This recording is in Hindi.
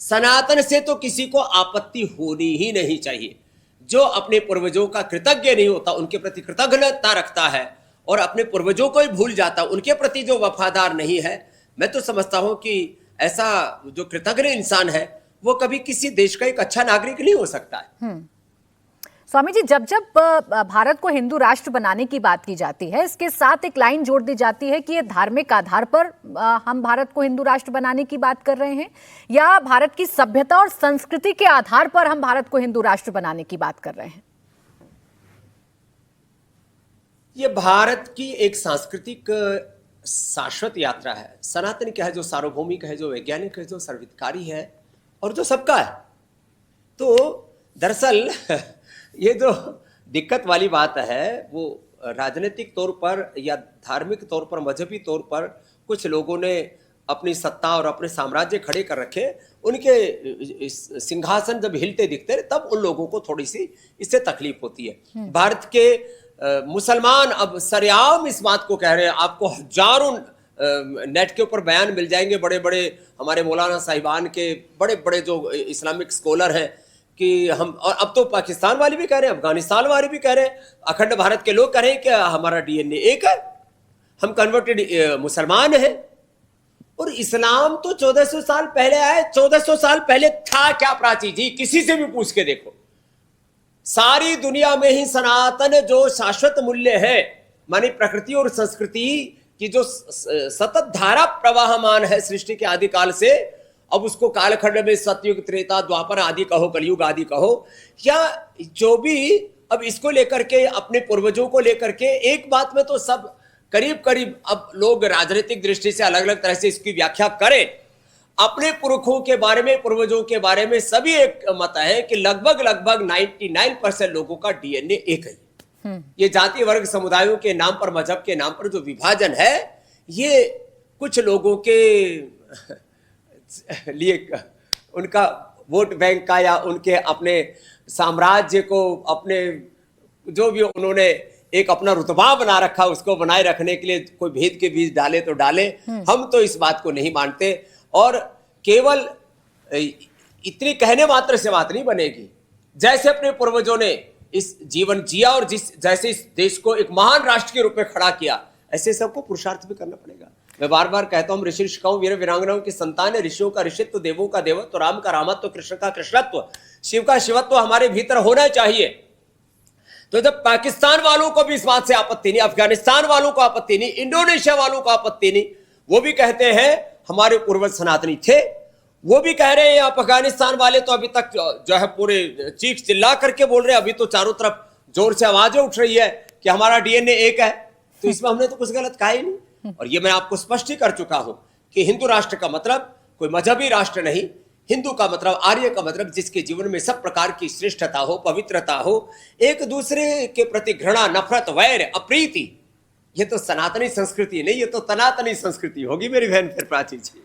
सनातन से तो किसी को आपत्ति होनी ही नहीं चाहिए। जो अपने पूर्वजों का कृतज्ञ नहीं होता, उनके प्रति कृतज्ञता रखता है और अपने पूर्वजों को ही भूल जाता, उनके प्रति जो वफादार नहीं है, मैं तो समझता हूं कि ऐसा जो कृतज्ञ इंसान है वो कभी किसी देश का एक अच्छा नागरिक नहीं हो सकता है। स्वामी जी, जब जब भारत को हिंदू राष्ट्र बनाने की बात की जाती है, इसके साथ एक लाइन जोड़ दी जाती है कि ये धार्मिक आधार पर हम भारत को हिंदू राष्ट्र बनाने की बात कर रहे हैं, या भारत की सभ्यता और संस्कृति के आधार पर हम भारत को हिंदू राष्ट्र बनाने की बात कर रहे हैं। ये भारत की एक सांस्कृतिक शाश्वत यात्रा है। सनातन क्या है? जो सार्वभौमिक है, जो वैज्ञानिक है, जो सर्वाधिकारी है और जो सबका है। तो दरअसल ये जो दिक्कत वाली बात है वो राजनीतिक तौर पर या धार्मिक तौर पर, मजहबी तौर पर कुछ लोगों ने अपनी सत्ता और अपने साम्राज्य खड़े कर रखे। उनके सिंहासन जब हिलते दिखते तब उन लोगों को थोड़ी सी इससे तकलीफ होती है। भारत के मुसलमान अब सरेआम इस बात को कह रहे हैं, आपको हजारों नेट के ऊपर बयान मिल जाएंगे, बड़े बड़े हमारे मौलाना साहिबान के, बड़े बड़े जो इस्लामिक स्कॉलर हैं, कि हम, और अब तो पाकिस्तान वाले भी कह रहे हैं, अफगानिस्तान वाले भी कह रहे हैं, अखंड भारत के लोग कह रहे हैं कि हमारा डीएनए एक है, हम कन्वर्टेड मुसलमान हैं। और इस्लाम तो 1400 साल पहले आए। 1400 साल पहले था क्या प्राची जी? किसी से भी पूछ के देखो। सारी दुनिया में ही सनातन जो शाश्वत मूल्य है, मानी प्रकृति और संस्कृति की जो सतत धारा प्रवाहमान है सृष्टि के आदिकाल से, अब उसको कालखंड में सतयुग, त्रेता, द्वापर आदि कहो, कलयुग आदि कहो, या जो भी, अब इसको लेकर के, अपने पूर्वजों को लेकर के एक बात में तो सब करीब करीब, अब लोग राजनीतिक दृष्टि से अलग अलग तरह से इसकी व्याख्या करें, अपने पुरखों के बारे में, पूर्वजों के बारे में सभी एक मत है कि लगभग 99% लोगों का डीएनए एक है। ये जाति वर्ग समुदायों के नाम पर, मजहब के नाम पर जो विभाजन है, ये कुछ लोगों के लिए, उनका वोट बैंक का, या उनके अपने साम्राज्य को, अपने जो भी उन्होंने एक अपना रुतबा बना रखा, उसको बनाए रखने के लिए कोई भेद के बीज डाले तो डाले। हम तो इस बात को नहीं मानते, और केवल इतनी कहने मात्र से बात नहीं बनेगी। जैसे अपने पूर्वजों ने इस जीवन जिया और जैसे इस देश को एक महान राष्ट्र के रूप में खड़ा किया, ऐसे सबको पुरुषार्थ भी करना पड़ेगा। मैं बार बार कहता हूं, ऋषि ऋषिकाओं, वीर वीरांगनाओं की संतान है, ऋषियों का ऋषित्व, देवों का देवत्व, राम का रामत्व, कृष्ण का कृष्णत्व, शिव का शिवत्व हमारे भीतर होना चाहिए। तो जब पाकिस्तान वालों को भी इस बात से आपत्ति नहीं, अफगानिस्तान वालों को आपत्ति नहीं, इंडोनेशिया वालों को आपत्ति नहीं, वो भी कहते हैं हमारे पूर्वज सनातनी थे, वो भी कह रहे हैं, अफगानिस्तान वाले तो अभी तक जो है पूरे चीख चिल्ला करके बोल रहे हैं, अभी तो चारों तरफ जोर से आवाजें उठ रही है कि हमारा डीएनए एक है। तो इसमें हमने तो कुछ गलत कहा ही नहीं। और ये मैं आपको स्पष्ट ही कर चुका हूं कि हिंदू राष्ट्र का मतलब कोई मजहबी राष्ट्र नहीं। हिंदू का मतलब, आर्य का मतलब, जिसके जीवन में सब प्रकार की श्रेष्ठता हो, पवित्रता हो, एक दूसरे के प्रति घृणा, नफरत, वैर, अप्रीति। ये तो सनातनी संस्कृति नहीं, ये तो तनातनी संस्कृति होगी मेरी बहन फिर प्राची जी।